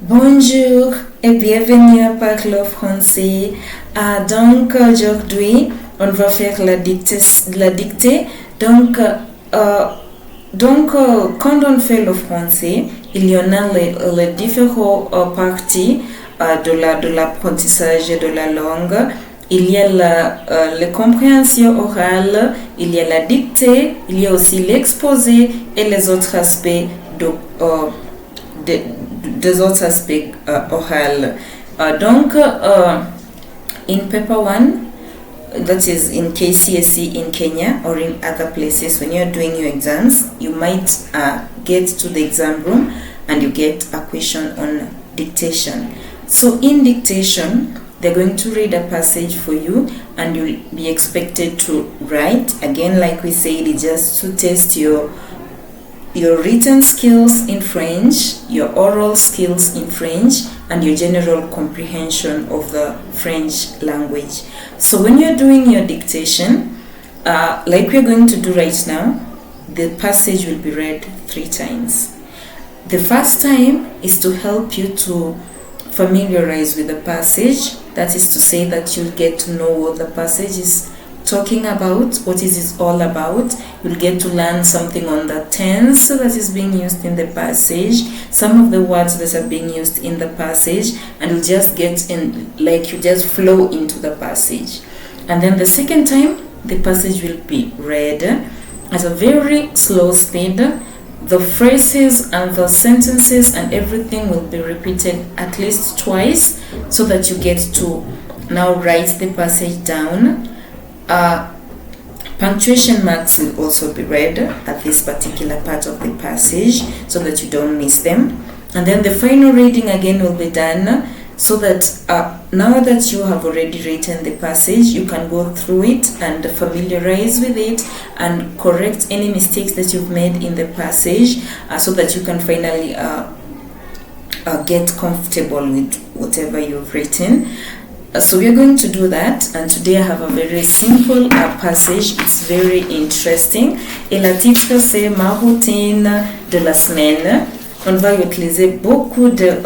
Bonjour et bienvenue à Parle français. Donc aujourd'hui, on va faire la dictée. Donc, quand on fait le français, il y en a les différentes parties de l'apprentissage de la langue. Il y a la compréhension orale, il y a la dictée, il y a aussi l'exposé et les autres aspects des autres aspects orales. In paper 1, that is in KCSE in Kenya or in other places, when you're doing your exams, you might get to the exam room and you get a question on dictation. So in dictation, they're going to read a passage for you and you'll be expected to write. Again, like we said, it's just to test your written skills in French, your oral skills in French, and your general comprehension of the French language. So when you're doing your dictation, like we're going to do right now, the passage will be read 3 times. The first time is to help you to familiarize with the passage. That is to say that you'll get to know what the passage is talking about, what is it all about. You'll get to learn something on the tense that is being used in the passage, some of the words that are being used in the passage, and you'll just get in, like you just flow into the passage. And then the second time, the passage will be read at a very slow speed. The phrases and the sentences and everything will be repeated at least twice so that you get to now write the passage down. Punctuation marks will also be read at this particular part of the passage so that you don't miss them. And then the final reading again will be done so that now that you have already written the passage, you can go through it and familiarize with it and correct any mistakes that you've made in the passage so that you can finally get comfortable with whatever you've written. So we are going to do that, and today I have a very simple passage. It's very interesting. Et le titre c'est ma routine de la semaine. On va utiliser beaucoup de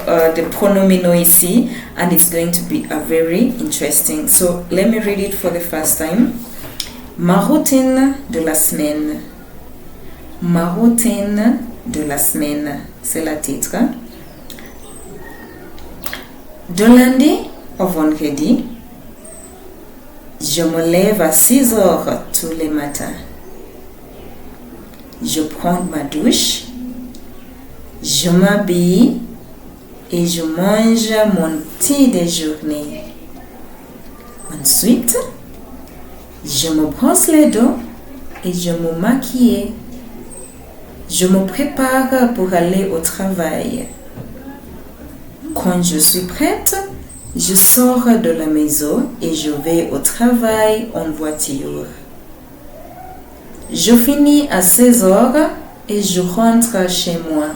pronominaux ici, and it's going to be a very interesting. So let me read it for the first time. Ma routine de la semaine. Ma routine de la semaine. C'est le titre. De lundi au vendredi, je me lève à 6 heures tous les matins. Je prends ma douche, je m'habille et je mange mon petit déjeuner. Ensuite, je me brosse les dents et je me maquille. Je me prépare pour aller au travail. Quand je suis prête, je sors de la maison et je vais au travail en voiture. Je finis à 16 heures et je rentre chez moi.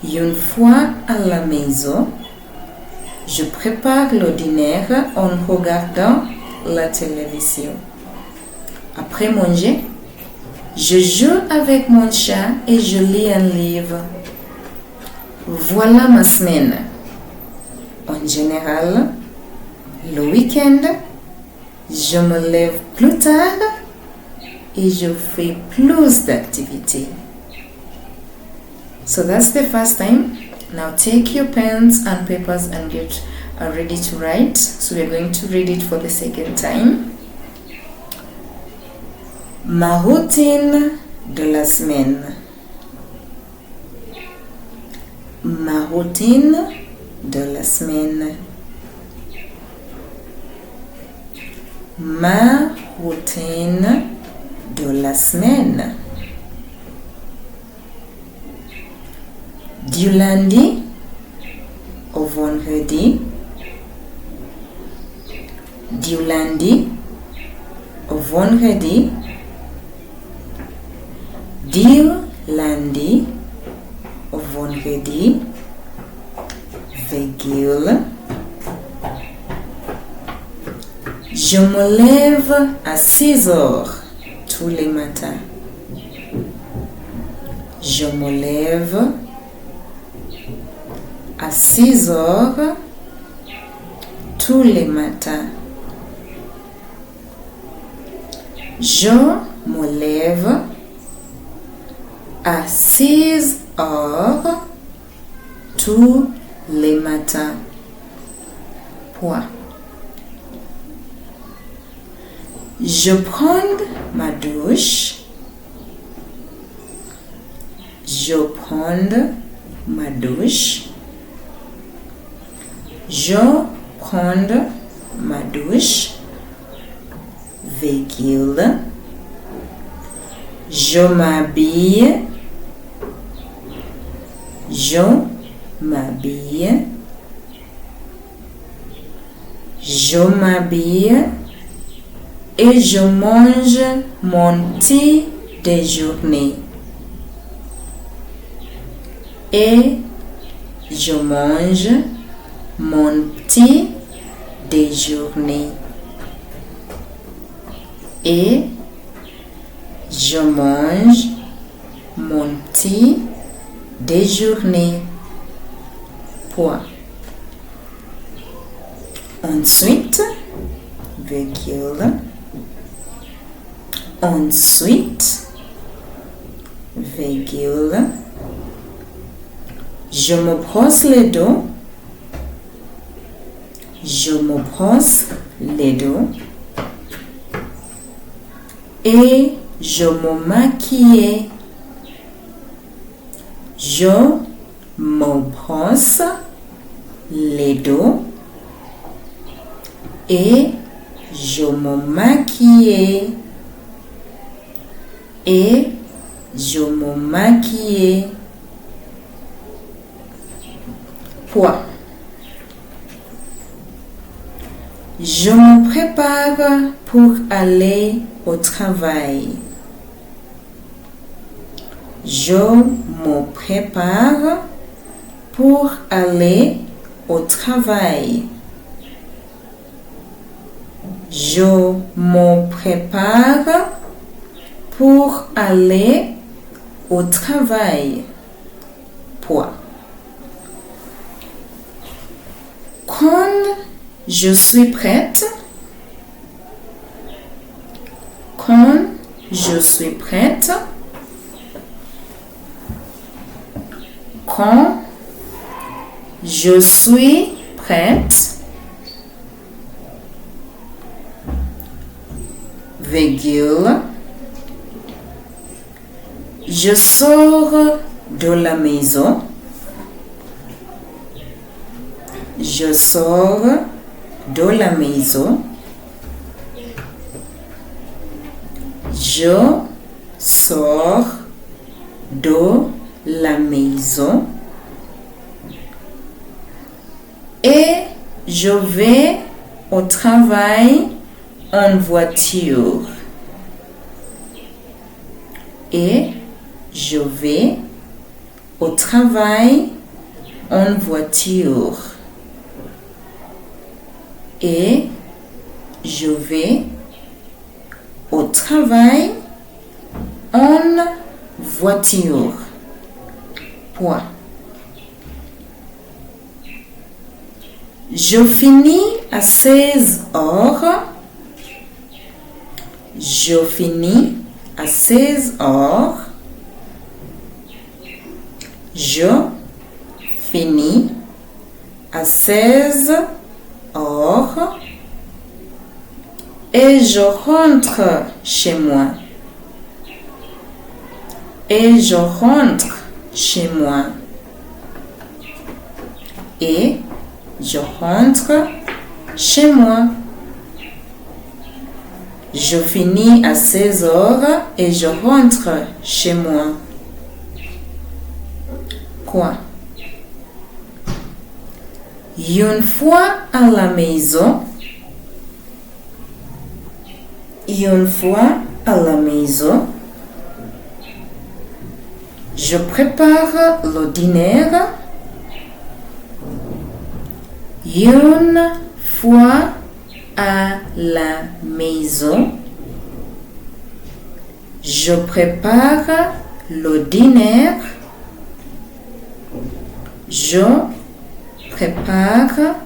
Une fois à la maison, je prépare le dîner en regardant la télévision. Après manger, je joue avec mon chat et je lis un livre. Voilà ma semaine. En général, le week-end, je me lève plus tard et je fais plus d'activités. So that's the first time. Now take your pens and papers and get ready to write. So we're going to read it for the second time. Ma routine de la semaine. Ma routine de la semaine. Ma routine de la semaine. Du lundi au vendredi. Du lundi au vendredi. Du lundi au vendredi. Virgule. Je me lève à 6 heures tous les matins. Je me lève à 6 heures tous les matins. Je me lève à 6 heures tous les matins. Point. Je prends ma douche. Je prends ma douche. Je prends ma douche. Virgule. Je m'habille. Je m'habille. Je m'habille et je mange mon petit déjeuner. Et je mange mon petit déjeuner. Et je mange mon petit déjeuner. Point. Ensuite, virgule. Ensuite, virgule. Je me brosse les dents. Je me brosse les dents. Et je me maquille. Je me brosse les dents. Et je me maquille. Et je me maquille. Point. Je me prépare pour aller au travail. Je me prépare pour aller au travail. Je me prépare pour aller au travail. Point. Quand je suis prête, quand je suis prête, quand je suis prête, virgule, je sors de la maison. Je sors de la maison. Je sors de la maison. Et je vais au travail en voiture. Et je vais au travail en voiture. Et je vais au travail en voiture. Point. Je finis à 16 heures. Je finis à 16 heures. Je finis à 16 heures. Et je rentre chez moi. Et je rentre chez moi. Et je rentre chez moi. Je finis à 16 heures et je rentre chez moi. Quoi? Une fois à la maison. Une fois à la maison. Je prépare le dîner. Une fois à la maison. Je prépare le dîner. Je prépare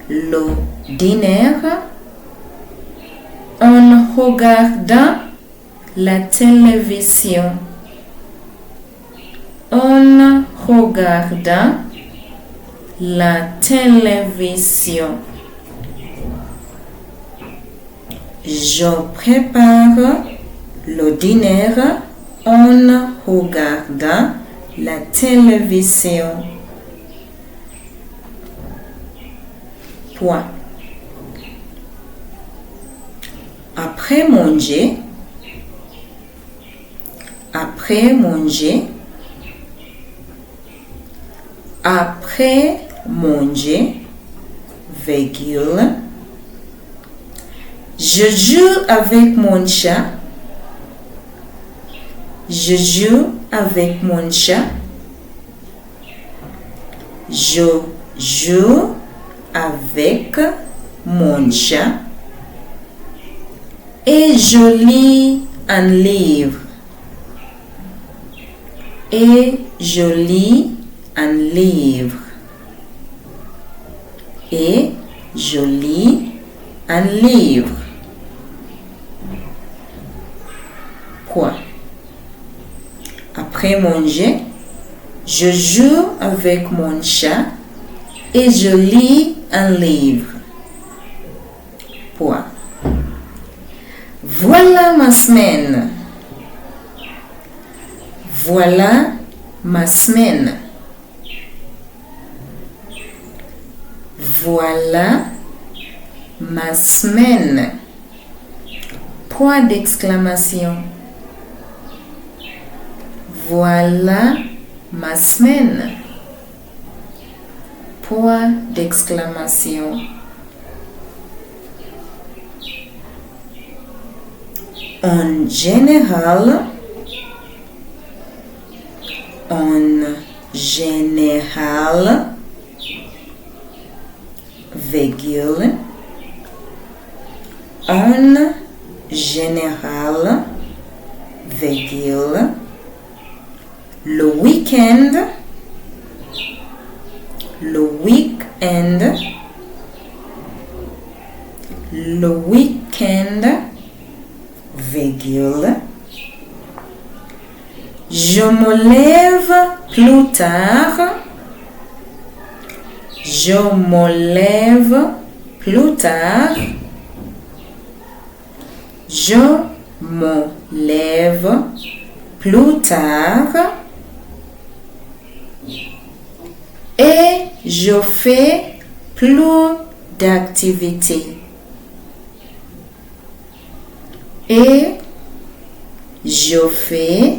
le dîner en regardant la télévision. En regardant la télévision. Je prépare le dîner en regardant la télévision. Point. Après manger, après manger, après manger, virgule, je joue avec mon chat, je joue avec mon chat, je joue avec mon chat et je lis un livre. Et je lis un livre. Et je lis un livre. Quoi? Après manger, je joue avec mon chat et je lis un livre. Point. Voilà ma semaine. Voilà ma semaine. Voilà ma semaine. Point d'exclamation. Voilà ma semaine. Point d'exclamation. En général, virgule, en général, virgule, le week-end, virgule, je me lève plus tard. Je me lève plus tard. Je me lève plus tard. Et je fais plus d'activités. Et je fais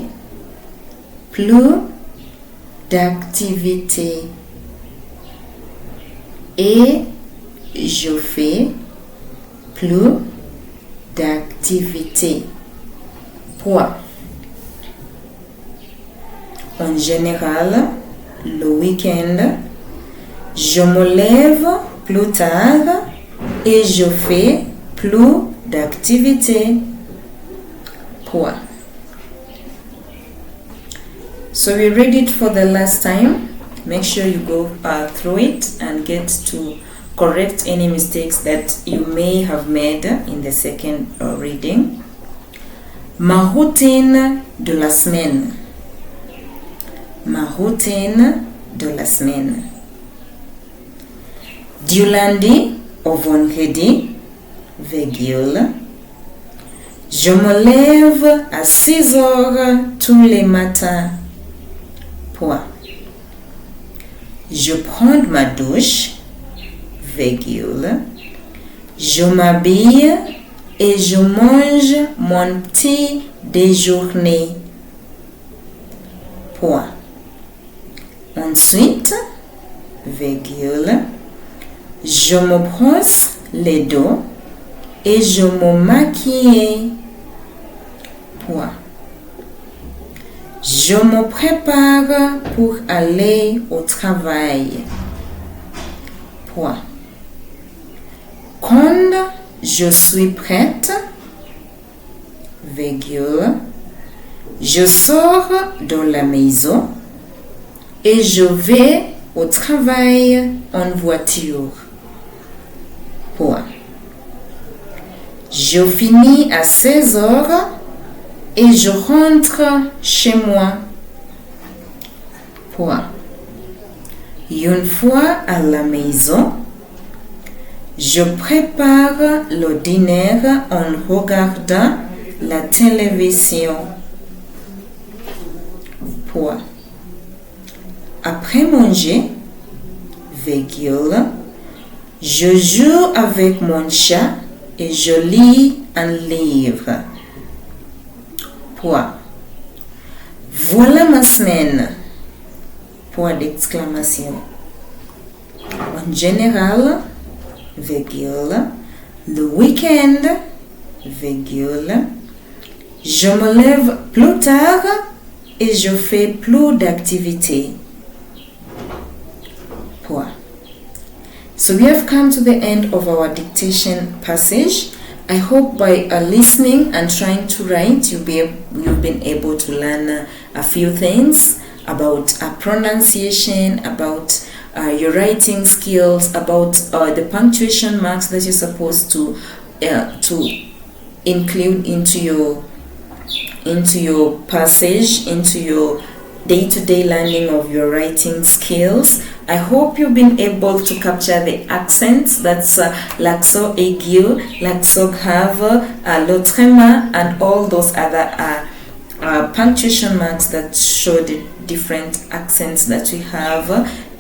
plus d'activités. Et je fais plus d'activités. Point. En général, le week-end, je me lève plus tard et je fais plus d'activités. Point. So we read it for the last time. Make sure you go through it and get to correct any mistakes that you may have made in the second reading. Ma routine de la semaine. Ma routine de la semaine. Du lundi au vendredi, virgule, je me lève à 6 heures tous les matins. Point. Je prends ma douche, virgule, je m'habille et je mange mon petit déjeuner. Point. Ensuite, virgule, je me brosse les dents et je me maquille. Point. Je me prépare pour aller au travail. Point. Quand je suis prête, virgule, je sors de la maison et je vais au travail en voiture. Poa. Je finis à 16 heures et je rentre chez moi. Poa. Une fois à la maison, je prépare le dîner en regardant la télévision. Poa. Après manger, je joue avec mon chat et je lis un livre. Poa. Voilà ma semaine. Point d'exclamation. En général, le week-end, je me lève plus tard et je fais plus d'activités. Point. So we have come to the end of our dictation passage. I hope by listening and trying to write, you've been able to learn a few things about pronunciation, about your writing skills, about the punctuation marks that you're supposed to include into your passage, into your day-to-day learning of your writing skills. I hope you've been able to capture the accents. That's l'accent aigu, l'accent grave, le tréma, and all those other punctuation marks that show the different accents that we have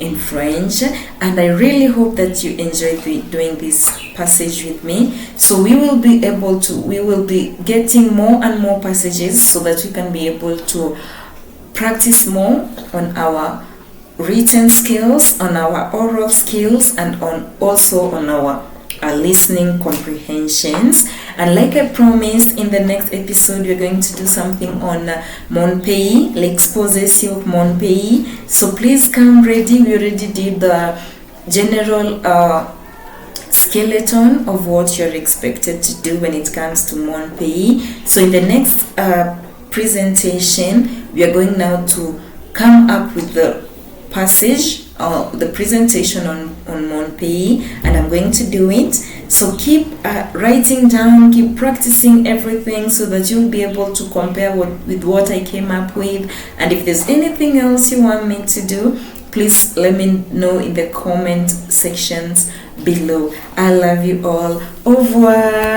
in French. And I really hope that you enjoyed doing this passage with me. So we will be getting more and more passages so that we can be able to practice more on our written skills, on our oral skills, and also on our listening comprehensions. And like I promised, in the next episode we're going to do something on mon pays, l'exposé sur mon pays. So please come ready. We already did the general skeleton of what you're expected to do when it comes to mon pays. So in the next presentation, we are going now to come up with the passage or the presentation on mon pays, and I'm going to do it. So keep writing down, keep practicing everything so that you'll be able to compare with what I came up with. And if there's anything else you want me to do, please let me know in the comment sections below. I love you all. Au revoir.